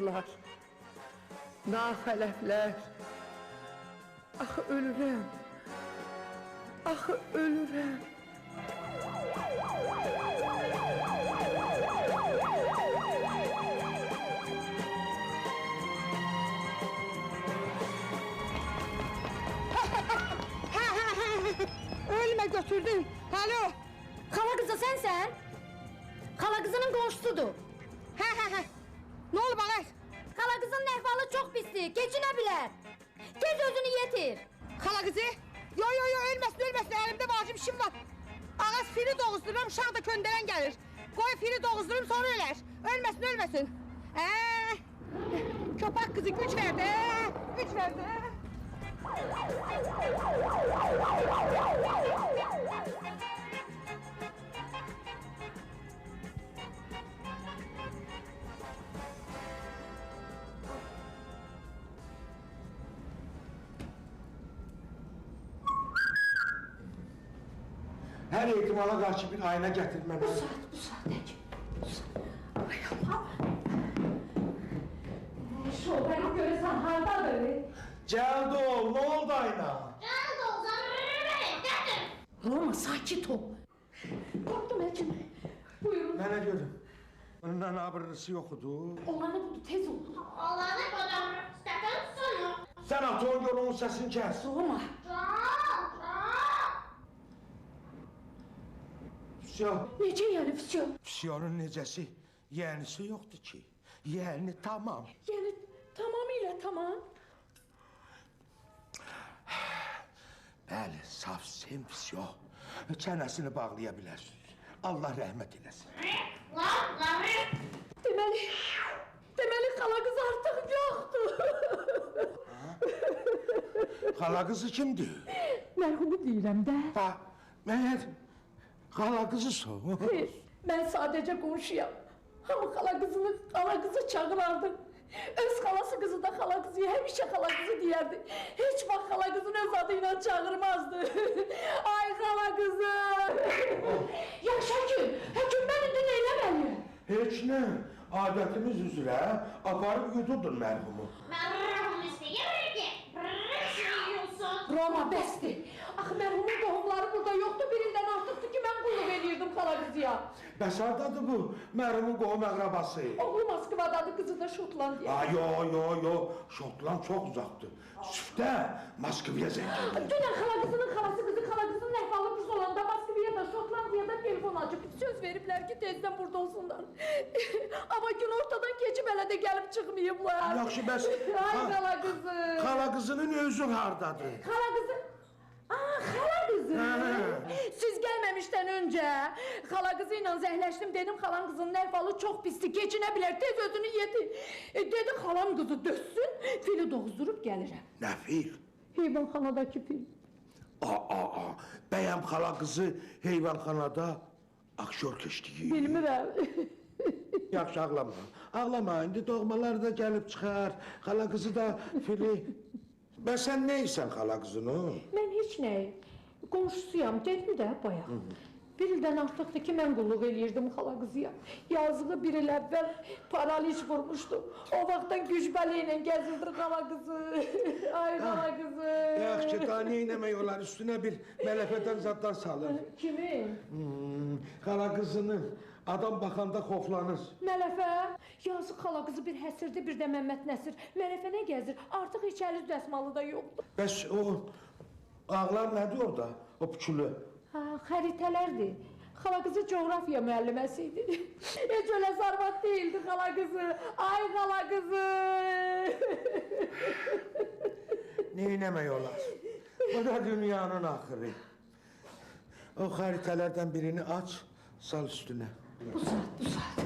uğurlar, naxələflər. Axı ölürəm, axı ölürəm. Ölme götürdün. Alo. Xala qızı sensən? Xala qızının qonşusudur. Hə. Ne oldu bana? Xala qızının əhvalı çox pisdir, keçinə bilər. Tez özünü yetir. Xala qızı? Yo, ölməsin, elimdə vacib işim var. Ağac fili doğuzdururam, uşaq da köndələn gəlir. Qoy fili doğuzdurum, sonra ölər. Ölməsin. Köpək qızı güc verdi, güc verdi. Her ihtimala karşı bir ayna getirmem. Bu saat peki. Ay Allah. Şoförü görürsen hardadır. Geldi oğul, ne oldu ayna? Geldi o zaman getir. Roma sakit ol. Korktum Elçin. Buyurun. Ne gördüm? Ondan haberisi yoktu. Olanı buldu tez ol. Olanı buldum. Stepen sonu. Sen atın gör onun sesini kes. Roma. Füsyon. Nece yani Füsyon? Füsyonun necesi? Yeğenisi yoktu ki. Yeğeni tamam. Yani tamamıyla tamam. Bəli, saf sen füsyon. Çenesini bağlayabilirsin. Allah rahmet eylesin. Deməli xala qız artıq yoxdur. Hala kızı kimdi? Mərhumu deyirəm də. Ha, meğer hala kızı son. Xeyr, mən sadəcə qonşuyam. Hamı xala qızı çağırardı. Öz xalası qızı da xala qızı, həmişə xala qızı deyərdi. Heç vaxt xala qızını öz adıyla çağırmazdı. Ay xala qızı! Yaxşı həkim, mən indi neyləməliyim? Hiç ne? Adetimiz üzere aparıp yuturdun merhumu. Merhum istəyir ki, yiyorsun. Roma bəsdir. Axı mərhumun qohumları burada yoxdur, birindən artıqdır ki, mən qulluq eləyirdim xala qızıya. Bəs hardadır bu merhumun qohum əqrabası? Oğlu Moskvadadır, qızı da Şotlandiya. Yo, Şotland çok uzaktı. Süfte Moskva'ya zengin. Dünən xala qızının xala qızının əhvalı buz olanda Moskva'ya da Şotlandiyada telefon açıb söz veriblər ki, tezdən burada olsunlar. Amma gün ortadan keçib hələ də gəlib çıxmayıblar. Yaxşı, bəs Ay xala qızı. Xala qızının özü hardadır? Xala qızı. Xala qızı. Siz gəlməmişdən öncə xala qızı ilə zəhləşdim, dedim xalan qızının əhvalı çox pisdir, keçinə bilər, tez özünü yedi. Dedi xalam qızı dözsün, fili doğuzdurub gəlirəm. Nə fil? Heyvanxanadakı fil. Bəyəm xala qızı heyvanxanada aktyor keçdiyi. Bilmirəm. Yaxşı, ağlama, indi doğmalar da gəlib çıxar, xala qızı da fili. Ben sen neysen xala qızının? Mən heç nəyi, qonşusuyam, getmi də bayaq. Bir ildən artıqdır ki, mən qulluq eləyirdim xala qızıya. Yazığı bir il əvvəl paraliz vurmuşdu. O vaxtdan gücbəli ilə gəzirdir xala qızı. Ay xala qızı. Yaxşı, daha neyləmək olar, üstünə bir mələfədən zadlar salır. Kimin? Xala qızının adam baxanda xoflanır. Mələfə. Yazıq xala qızı bir Həsirdir, bir də Məmməd Nəsir. Mələfə nə gəzir? Artıq heç əli dəsmalı da yoxdur. Bəs o ağlar nədir orada, o pükülü? Xəritələrdir. Xala qızı coğrafiya müəlliməsi idi. Heç öyle zarvat değildi xala qızı. Ay xala qızı. Neyləmək olar? O da dünyanın axırı. O xəritələrdən birini aç, sal üstünə. Bu saat.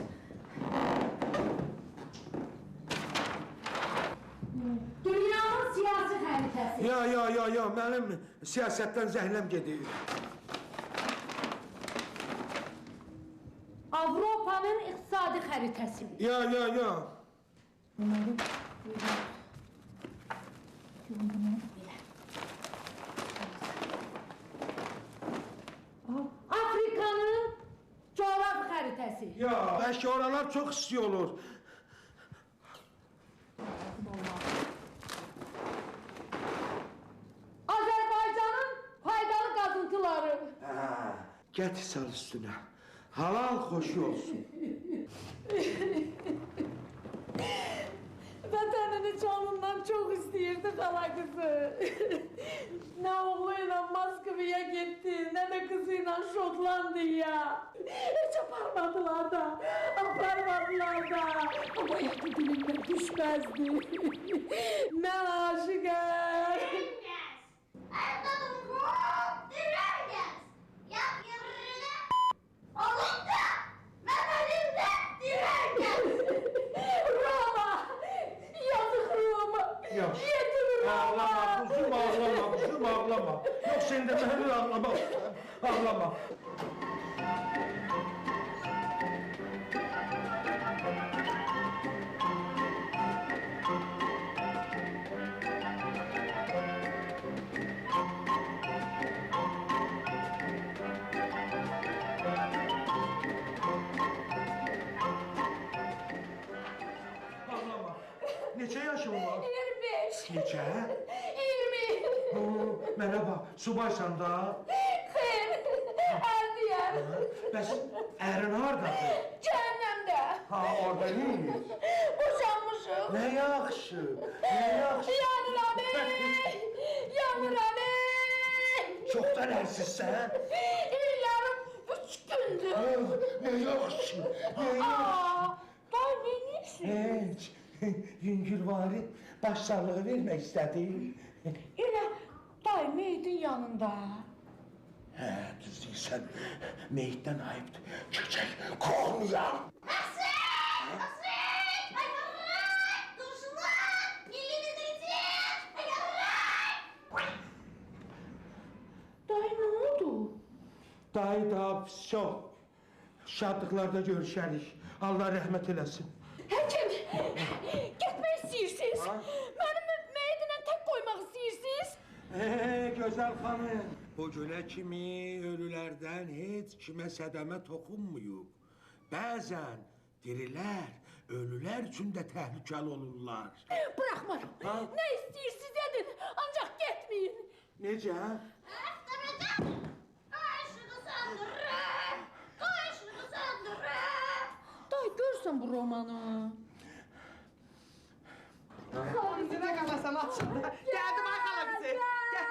Dünyanın siyasi xəritəsi. Ya, mənim siyasətdən zəhləm gedir. Avropanın iqtisadi xəritəsi. Ya. Afrikanın coğrafi xəritəsi. Ya, bəlkə oralar çox isti olur. Get sal üstüne. Halal hoşu olsun. Vatanını canından çok isteyirdi hala kızı. Ne oğluyla Moskva'ya gitti, ne de kızıyla Şotlandiya'ya. Hiç aparmadılar da, aparmadılar da. Ama yakı dilinden düşmezdi. Ne aşıklar. Roma! Yazık Roma! Yok. Yetim Roma! Ağlama kuzum, ağlama kuzum, ağlama. Yok sen de beni ağlama. Ağlama. Ağlama. Neçə yaşın var? 25! Neçə? 20! Merhaba, subaysan da. Xeyr! Erdiyem! Bəs ərin hardadır? Cehennemde! Ha, orada neymiş? Boşanmışım! Ne yaxşı, ne yaxşı. Yanır abi! Yanır abi! Çoxdan ərsizsən? Yarım 3 gündür! Ah, ne yaxşı, ne yaxşı. Aa! Day neymişsin? Heç, Yüngülvari başsağlığı vermək istədi. Yine day meydin yanında. Hə, düz deyirsən, meyitdən ayıbdır. Köçək, qorxmayam. Day ne oldu? Dayı da, vəsə, şadlıqlarda görüşərik. Allah rəhmət eləsin. Həkim, gitmək istəyirsiniz. Mənim meydinə tek koymaq istəyirsiniz. Gözəl xanım. Bu günə kimi ölülərdən heç kimə sədəmə toxunmuyub. Bəzən dirilər, ölülər üçün də təhlükəli olurlar. Bırakmaram. Ha? Ne istəyirsiniz edin, ancaq getməyin. Necə? Day görsən bu romanı. Yüzüne kalasan açıldı. Geldim ay hala bizi. Gel.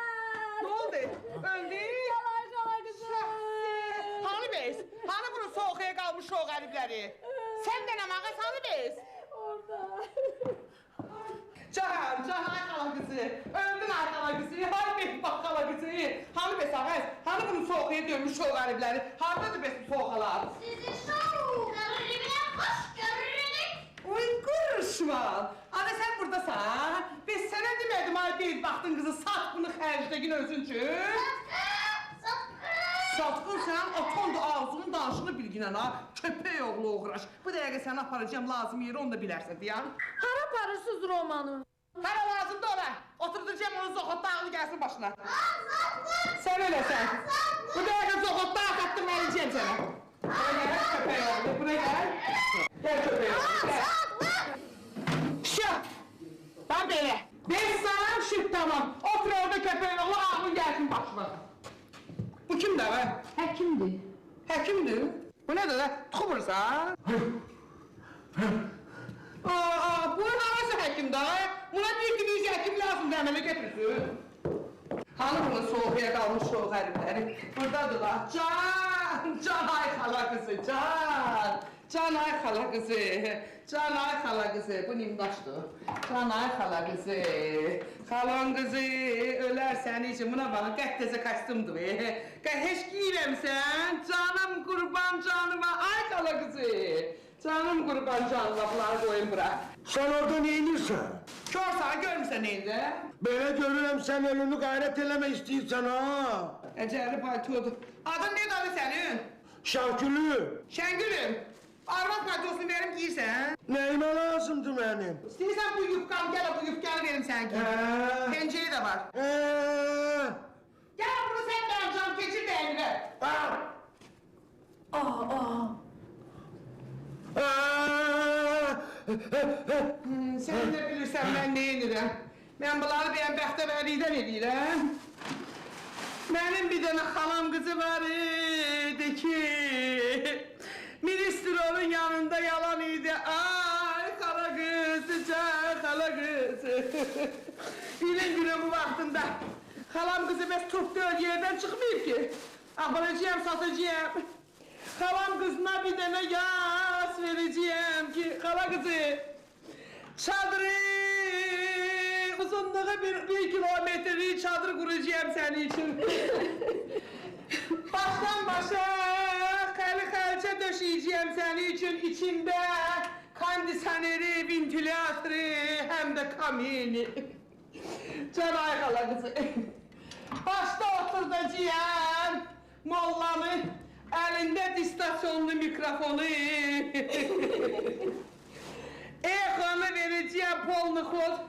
Ne oldu? Öldü. Yalay qala qızım. Hani biz? Hani bunun soğuğa kalmış o garipleri? Sen de ne mağaz hani biz? Orada. Can ay hala kızı. Öldün ay hala kızı. Hay benim bak hala kızı. Hani biz ağız? Hani bunun soğuğa dönmüş o garipleri? Haradadır benim soğuğalar? Oy kuruşman. Ana sen buradasan. Biz sana demedim ay bir baktın kızı sat bunu xərcdəkin özün üçün. Satqın sen aton da ağzının danışını bilginən ha. Köpək oğlu uğraş. Bu dəqiqə səni aparacağım lazım yeri onu da bilərsən deyən. Hara aparırsınız romanı? Hara lazımdır ona. Oturduracağım onu zoxot dağını gəlsin başına. Sen öləsən. Bu dəqiqə zoxot dağ qatdım verəcəyim sənə. Buraya gəl köpək oğlu buraya gəl. Gəl köpək oğlu gəl. Şık! Ben böyle. Ben sana şık tamam. Otur orada köpeğin oğlu ağlın gelsin başına. Bu kim de be? Həkimdir. Hekimdir. Bu ne de? Tıkmırsa? Bu havası hekim de. Buna bir gibi hekim lazım demeli getirsin. Hani bunun soğuğa kalmış soğuk herifleri? Buradadırlar. Can ay hala kızı, can. Can ay hala kızı, can ay hala kızı. Bu nimdaşdır. Can ay hala kızı. Halan kızı, ölərsən için buna bakın, qəttəzə kostyumdur be. Heç giyirəmsən, canım qurban canıma, ay hala kızı. Canım qurban canıma, bunları koyun bura. Sen orada neyinirsən? Körsən, görmüsən neydi? Belə görürəm sən ölünü qayrət eləmək istəyirsən ha. Əcəli paltodur. Adın ne adı senin? Şarkülü. Şengül'üm. Arvat paltosunu verim giyirsən. Nəyimə lazımdır mənim? İstəyirsən bu yufkanı, gel bu yufkanı verim sen giy. Penceri de var. Gel bunu sen ver cam, keçir de eline. Sen de bilirsən ben ne inirim. Ben bunları benim bəxtəvərlikdən edirəm. Benim bir tane halam kızı var idi ki ministrolun yanında yalan idi. Ay kara kızı, can kara kızı. İlin günü bu vaktinde halam kızı bez tuttuğu yerden çıkmıyor ki. Alacağım, satacağım. Halam kızına bir tane yas vereceğim ki kara kızı. Çadırı uzunluğu bir kilometrelik çadır kuracağım senin için. Baştan başa kalça döşeyeceğim senin için. İçinde kondisoneri, ventilatörü hem de kamini. Canay kala kızı. Başta oturtacağım mollamı, elinde distasyonlu mikrofonu. Ekranı vereceğim polnukot.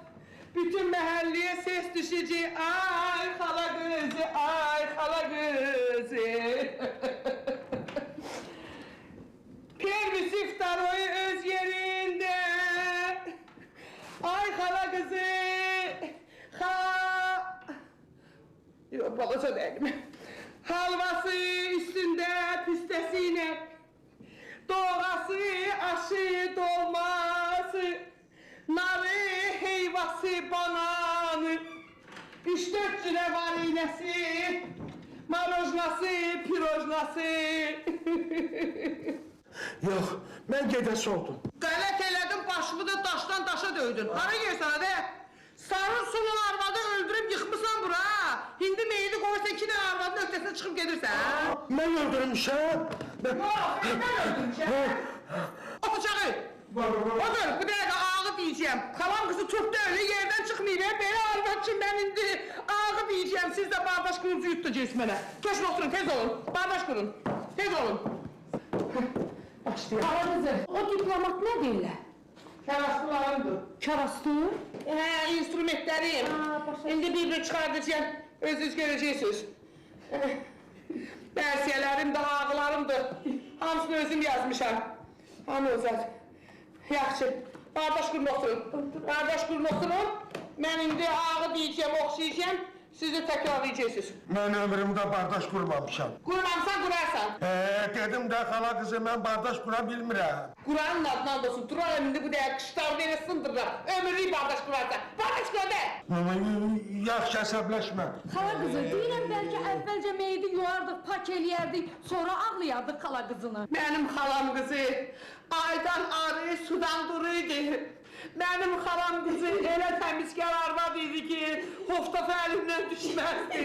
Bütün mahalleye ses düşecek. Ay hala kızı, ay hala kızı. Pervis iftarı öz yerinde. Ay hala kızı. Yok balasa değilim. Halvası üstünde pistesiyle. Doğası, aşı, dolması, narı, heyvası, bananı, 3-4 cüre var iğnesi, marojnası, pirojnası. Yok, ben gedəsi oldum. Qələt elədin, başımı da daşdan daşa döydün. Hara yersən de? Sarı sulun arvadı öldürüp yıkmışsan bura. Hindi meyili koysa 2 tane arvadın ötesine çıkıp gelirsen. Ben öldürmüşəm. Yok, ben öldürmüşəm. Otur çakı. Otur, bu dəqiqə ağı diyeceğim. Kalan kızı Türk'te öyle yerden çıkmayayım. Beni arvad için ben indi ağı diyeceğim. Siz de bardaş kurunuzu yutacaksınız bana. Geçin oturun, tez olun. Bardaş kurun. Tez olun. Başlayalım. Kara kızı, o diplomat ne deyirlər? Karaslılarımdır. Karastı? İnstrumentlerim. Şimdi bir çıkartacağım. Özünüz göreceksiniz. Dersiyelerim de ağlarımdır. Hamısını özüm yazmışam. Hamı özel. Yaxşı. Bardaş kurun oturun. Bardaş kurun oturun. Ben indi ağı diyeceğim, oxşayacağım. Siz de tekrarlayacaksınız. Mən ömrümdə bardaş qurmamışam. Kurmamsan kurarsan. Dedim də xala qızı, mən bardaş qura bilmirəm. Kur'an'ın adından olsun. Duralım indi bu değer kışlar beni sındırır. Ömürlüğü bardaş kurarsan. Bardaş kur de. Yaxşı əsəbləşmə. Xala qızı, deyirəm bəlkə əvvəlcə meyidi yuardıq, pak eləyərdik, sonra ağlayardıq xala qızını. Benim halam kızı aydan arı sudan duruydu. Benim halam kızı öyle temizkar arvad idi ki hoftafa elimden düşmezdi.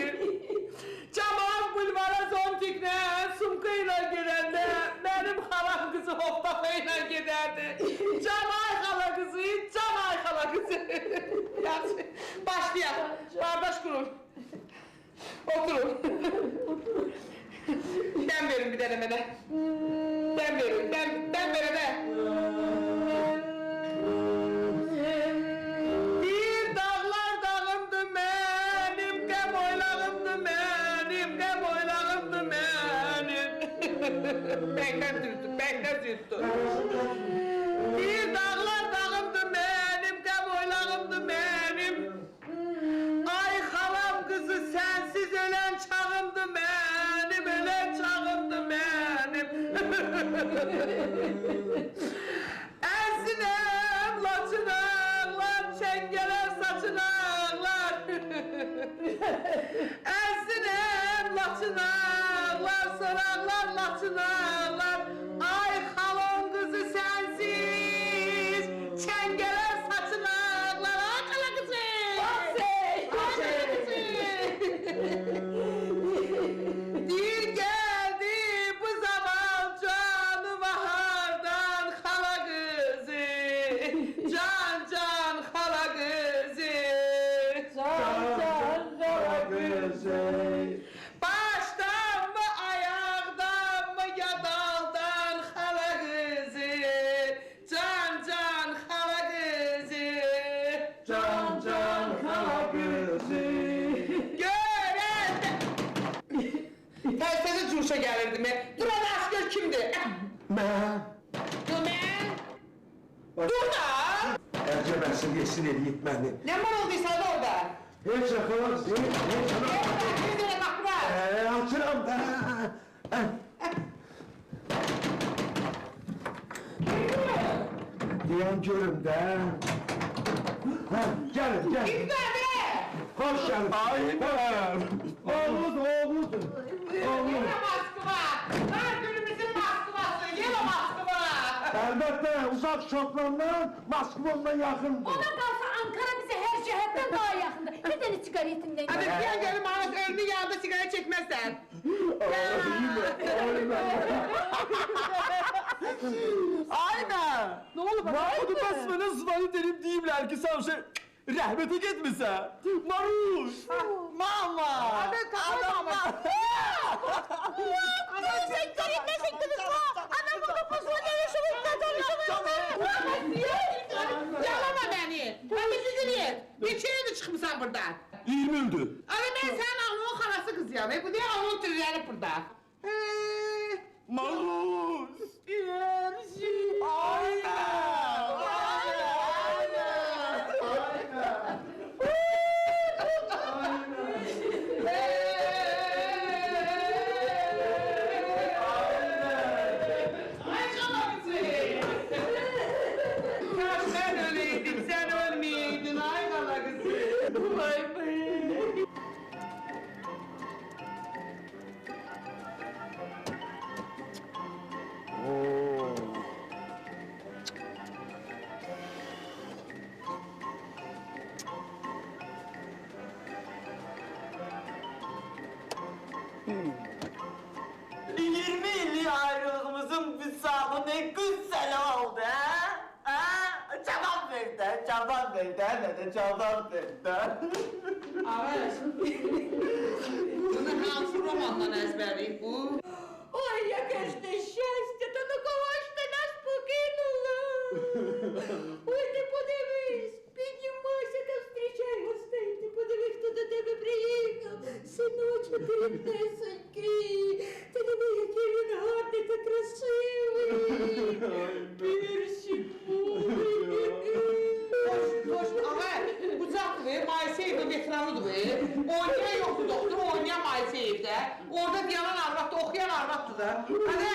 Camaat bulvara zontikle sumkayla girende benim halam kızı hoftafayla giderdi. Canay hala kızı, canay hala kızı. Yaxşı, başlayalım. Bardaş kurun. Oturun. Ben verin bir denemede. Ben verin, ben verin de. Bir dağlar dağımdı benim, gem oylağımdı benim, gem oylağımdı benim. Benden züttü. Bir dağlar dağımdı benim, gem oylağımdı benim. Ay halam kızı sensiz ölen çağımdı benim, ölen çağımdı benim. Ensinem laçınaklar, çengeler saçınaklar. Ensinem laçınaklar, soraklar laçınaklar. Ay halam kızı sensiz, çengeler saçınaklar. Ay kala kızı. Ay kala kızı. Dir geldi bu zaman canı bahardan hala kızı. Can can hala kızı. Can Xala qızı. Baştan mı ayaktan mı ya daldan hala kızı. Can can hala kızı. Can can xala qızı. Gören Tez-tezi cuşa gelirdi mi? Duran asker kimdi? Mən Dur ben. Dur da. ərcəbəsin yesin eləyib məni. Ne mal olduysa da orada? Hiç yakalarsın. Hiç Bir de bak bura. Açıram da. Diyen görüm de. Gelin gel. Kim geldi? Hoş geldin. Aynen. Oğludur. Yine Moskova. Her günümüzün Moskova'sı. Yine Moskova. Elbette uzak şoklarından Moskva'dan yakındır. Ona kalsa Ankara bize her cihetten daha yakında. Gidin sigaretinden. Hadi gel gelin bana ölümün yanında sigara çekmezsen. Aynen. Ne olur bak. Mahmut'u basmanın zıvanı derim deyimler ki sen şey rahmete gitmese. Maruş. Mama. Hadi tamam ama. Yalama beni. Hadi sizin bir kere çıkmışsan buradan. 20 öldü. Ama ben senin anlığın halası kız ya. Bu diye anlığın türleri burada. Maruş. Yersin. Aynen. Ay kalakızı. Kaç ben öleydim, sen ölmeyeydin. Ay kalakızı. Vay be. ...20 yıllık ayrılığımızın visalı ne güzel oldu ha? Ha? Cevap verdi, cevap verdi, evet cevap verdi. Ağaç. Bunu hansı romandan ezberleyip bu? Ой, яке ж нещастя, та на кого ж ти нас покинула? Ой, ти подивись, піднімайся та зустрічай гостей, ти подивись, хто до тебе приїхав. Синочку, ти ріднесенький, ти диви, який він гарний та красивий. Персик мой. Boş, ama bıçak ve Mayseyev veteranıdır ve oynayan yoktu doktor, oynayan Mayseyev de. Orada diyanan arvat da, okuyan arvattı da. Hadi,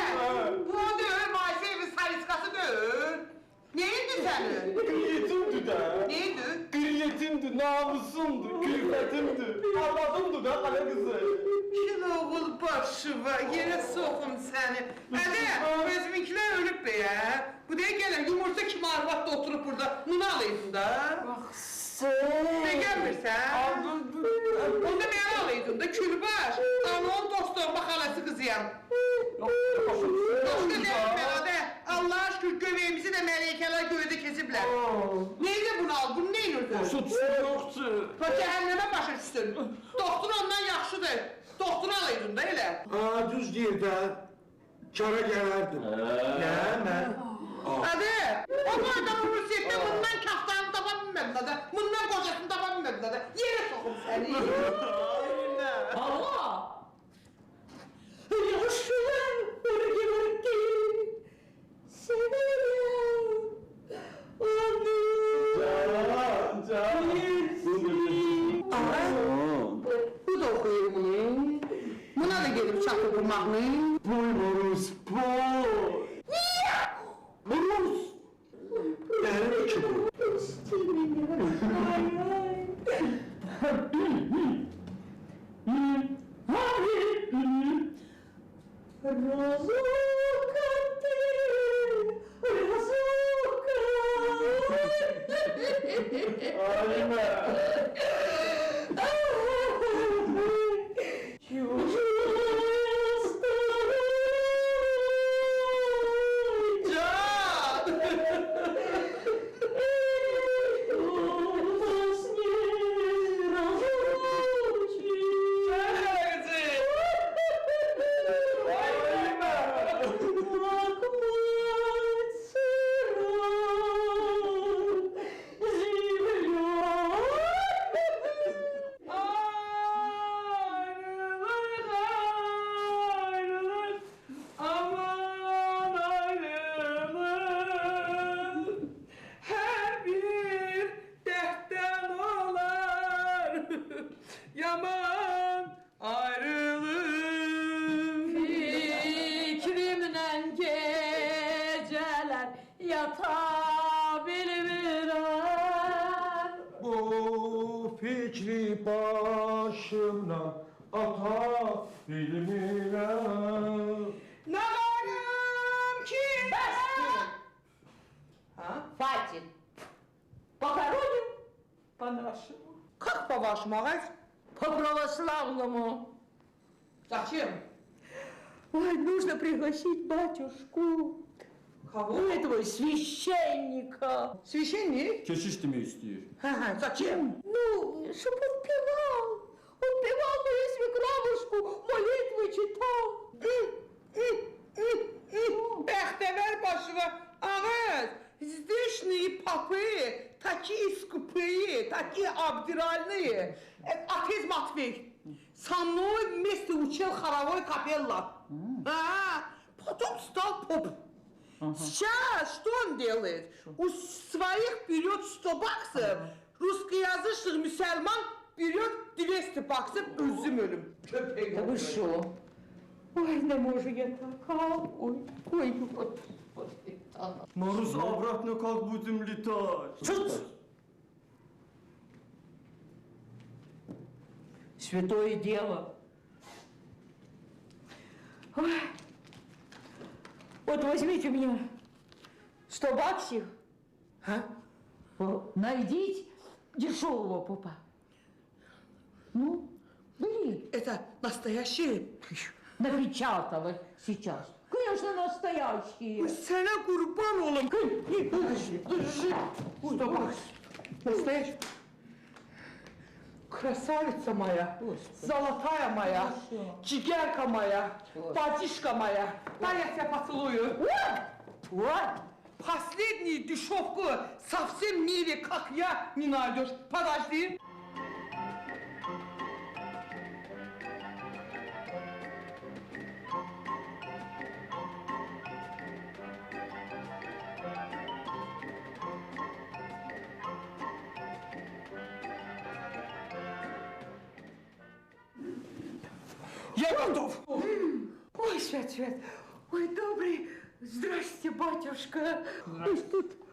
bu değil, Mayseyev'in sariskası değil. Neyindi senin? Gıryetimdi de. Neydi? Gıryetimdi, namusumdu, külfetimdi. Avladımdı da kale kızı. Kil oğul başıva, yere sokum seni. Hadi, özümünkiler ölüp be ya. Bu değil gelin, yumurta kim arvatla oturup burada, bunu alaydın da. Ne gelmirsən? Onda məni alaydın da külbaş. Anamın dostluğuma xalası kızıyam. Başqa deyil belə. Allah'a şükür göbeğimizi de mələkələr göydə kesiblər. Neydi bunu al, bunu neyin ördün? Sütüsü yoktu. Bak cəhənnəmə başa düşsün. Doktor ondan yaxşıdır. Doktor alaydın da elə. Düz değil de. Kara gelerdim. Ne ben? Hadi. O adamın Rusiyyətdə bundan kaftanı tapa bilmədim da. Bundan kocasını tapa bilmədim da. Yerə soxum səni. Allah! Yaşlılar, oraya gelin. Severim. Onu. Bu da oxuyur bunu. Buna da gelip çapı qurmaqını. Buyuruz, boy. Buruz. Yani ki bu. yaman ayrılığım. Fikrimle geceler yatabilmirəm. Bu fikri başımdan ata bilmirəm. Ne varım ki? Ha? Хватит. Похороним По-нашему. Как по-вашему, агась? по-православному. Зачем? Ой, нужно пригласить батюшку. Кого? Этого священника. Священник? Keşiş demek istiyor. Ага, зачем? Ну, чтоб он певал. Он певал мою свекровушку, молитвы читал. Бехтевер başına ağız. Здешние попы, такие скупые, такие обдиральные. Отец Матвей, со мной вместе учил хоровой капелла. Потом стал поп. Сейчас что он делает? У своих берет 100 баксов, русскоязычных мусульман берет 200 баксов, özüm ölüm. Köpek Да вы что? Ой, не можу я така. Ой, ой, господи. Maruz обратно как будем летать. Чуть! Святое дело. Ой. Вот возьмите меня 100 баксов. Ha? Найдите дешевого попа. Ну, бери. Это настоящие. Напечатала сейчас. Конечно, настоящие. Sana kurban olayım. Что бакс? Настоящий. Красавица моя, золотая моя, чигерка моя, батюшка моя. Дай я тебя поцелую. Вот. Последнюю дешевку со всем мире, как я, не найдешь. Подожди. Я готов. Ой, Свет, ой, добрый. Здрасте, батюшка.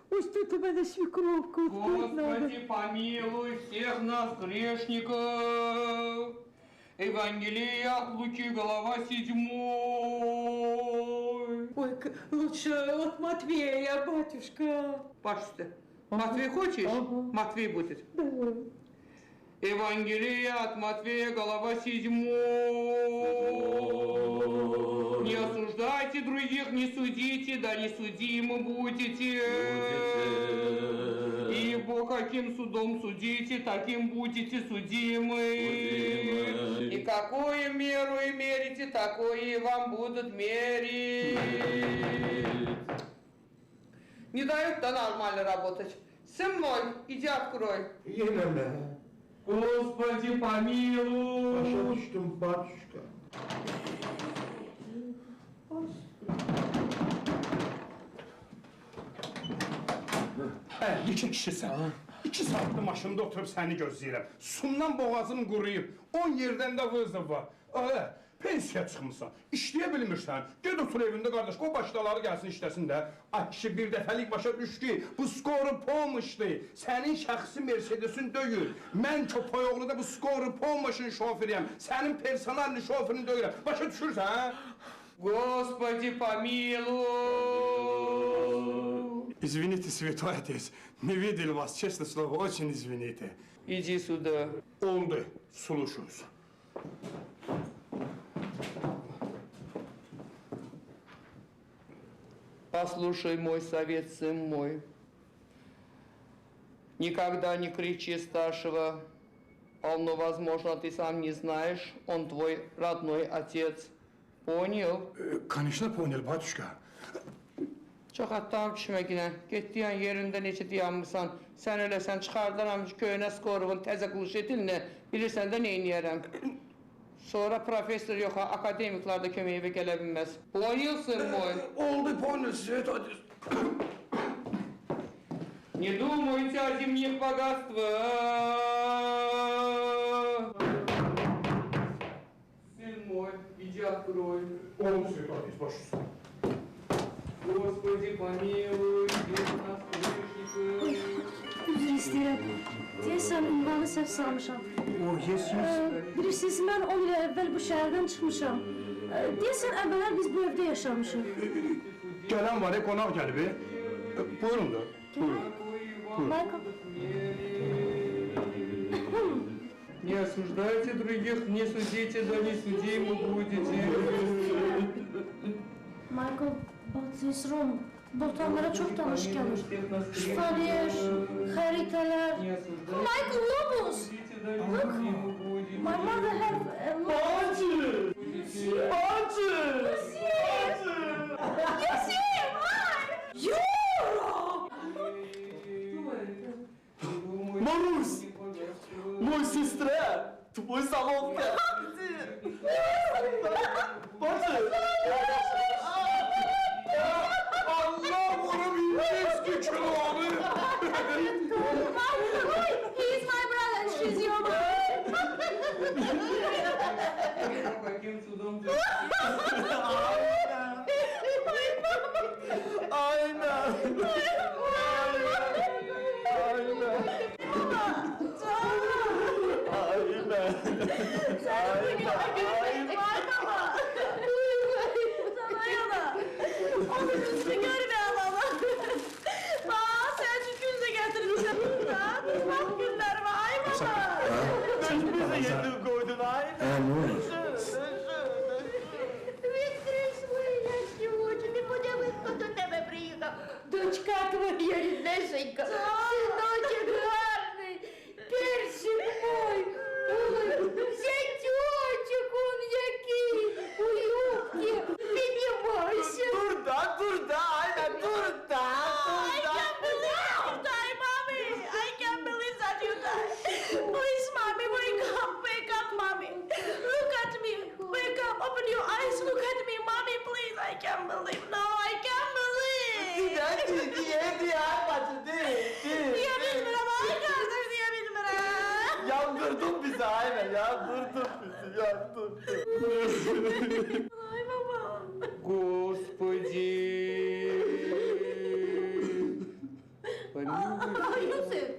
Ось тут у мене свекровка. Господи, помилуй всех нас, грешников. Евангелие от Луки, глава 7. Ой, лучше от Матвея, батюшка. Пожалуйста. Матвей хочешь? Ага. Матвей будет. Давай. Евангелие от Матвея, глава 7. Не осуждайте других, не судите, да не судимы будете. Ибо каким судом судите, таким будете судимы. И какую меру и мерите, такое и вам будут мерить. Не дают да нормально работать. Сын мой, иди открой. Yine mi? Господи, помилуй. Başa düştüm batuşka. İki kişisən. 2 saatdır maşında oturub səni gözləyirəm. Sundan boğazım quruyub. 10 yerdən də vızım var. Öyle, pensiya çıxmısan. İşləyə bilmirsən. Ged otur evində qardaş. O başdaları gəlsin işləsin də. Ay kişi bir dəfəlik başa düş ki, bu skoru pomoşdu. Sənin şəxsi Mercedesin deyil. Mən Köpoyoğlu'da bu skoru pomoşun şoförüyəm. Sənin personalni şoförünü deyiləm. Başa düşürsən, hə? Господи, помилуй. Извините, святой отец, не видел вас, честное слово, очень извините. Иди сюда. Oldu, suluşuz. Послушай мой совет, сын мой. Никогда не кричи старшего. Он, возможно, ты сам не знаешь, он твой родной отец. Понял? Конечно, понял, батюшка. Çox atdan düşmə ginə. Getdiyin yerində necə dayanmısan. Sən eləsən çıxardaram köyünə skoruvun təzə quluş etilini. Bilirsən də neyniyərəm. Sonra professor yox, akademiklar da köməyivə gələ bilməz. Понял, мой? Oldu ponis, святой отец. Не думайте о зимних богатствах. открой. Oğlum söyle, baş üstüne. Господи, помилуй, без нас грешников. Üzr istəyirəm. Deyəsən, ünvanı səhv salmışam. Bilirsiniz, mən 10 il əvvəl bu şəhərdən çıxmışam. Deyəsən, əvvəllər biz bu evdə yaşamışıq. Gelen var, konak geldi. Buyurun da. Buyurun. Michael, Не осуждайте других, не судите, да не судимы будете. Michael, but this room, bu otanlara çox tanış gəlir. Şifalyer, xəritələr. Michael, Lobos! Look, my mother have a lot. You see him, Euro! Maruz! Mój sistrę! Twój salon Allah bunu bilmez ki külahını. He's my brother and she's your mom. Каким чудом ты... Aynen. Bizi yedim koydun aynen. Ne olur? Відкрий свої очі, не подивись, хто до тебе приїхав. Дочка твоя ріднесенька, синочок гарний, персик мой, ой, зятючок он який, у юбки, піднімайся. Dur da aynen dur da. I can't believe you die, mommy. I can't believe that you die. Please, mommy, wake up, mommy. Look at me, wake up, open your eyes, look at me, mommy, please. I can't believe, no, I can't believe. Diye bacı değil. Diye bilmirəm, ay qardaş, diye bilmirəm. Yandırdın bizi aynen yandırdın bizi yandırdın. Ay baba. Господи! Помилуй. Ay Yusuf,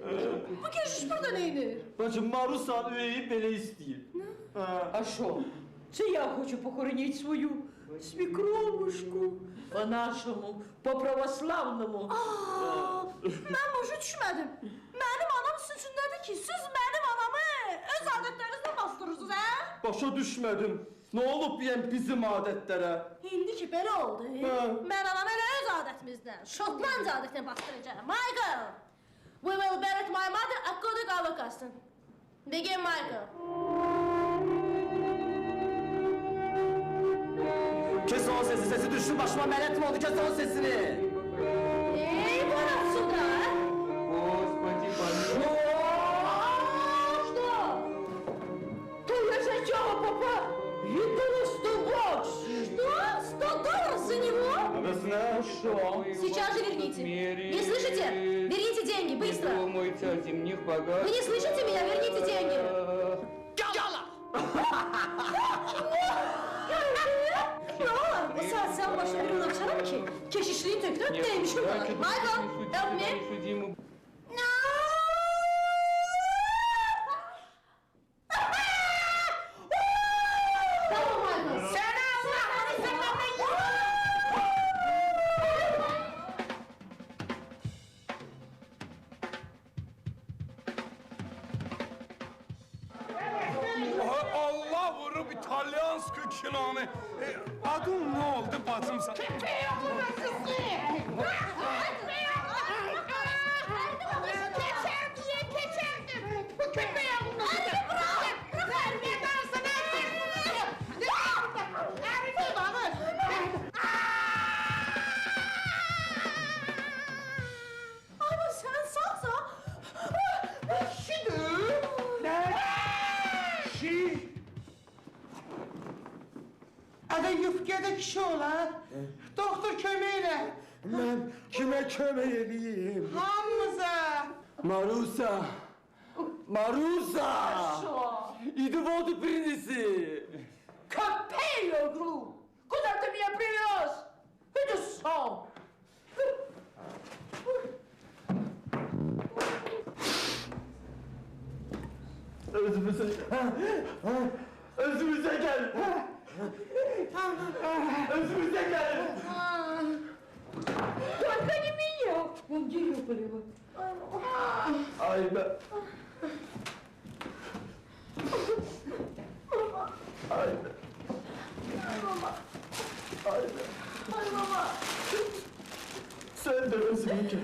bu keşiş burada neynir? Bacım Marusan üyeyi böyle isteyeyim. А шо? Це я хочу похоронити свою свекровушку. По-нашему, по-православному. Mən başa düşmədim. Mənim anam suçundadır ki, siz mənim anamı öz adətlərinizlə bastırırsınız, hə? Başa düşmedim. Ne olup diyen bizim adetlere? İndi ki belə oldu, mən anamı elə öz adətimizdən, Şotlandiya adətinə bastıracağım. Michael, we will bury my mother according to our custom. Begin, Michael. Kes o sesi düştü başıma meletim oldu kes o sesini. Ey, bana сюда, а? Господи, помилуй. Что? То я за чего, папа? Еду $100. Что? $100 за него? Шо? Сейчас же верните. Не слышите? Верните деньги, быстро. Думайте о зимних богах. Вы не слышите меня? Верните деньги. Ne olur? Bu saat sen başına bir ulaşalım ki keşişliğin tökünüp neymiş bu kadar? Michael, help me. Tamam Michael. Sen Allah vurup İtalyanskı kinanı. Adın ne oldu bacım sen? Ama sen salsa. Ada yufkada kişi olar. Doktor kömeğiyle. Ben kime kömek edeyim? Hamza. Marusa. Marusa. İdi vodu birincisi. Compare your group. Özümüze gelin. Только не меня. Вон деревья полевы. Ay be. Ay be. Ay be. Sen de özümü gel.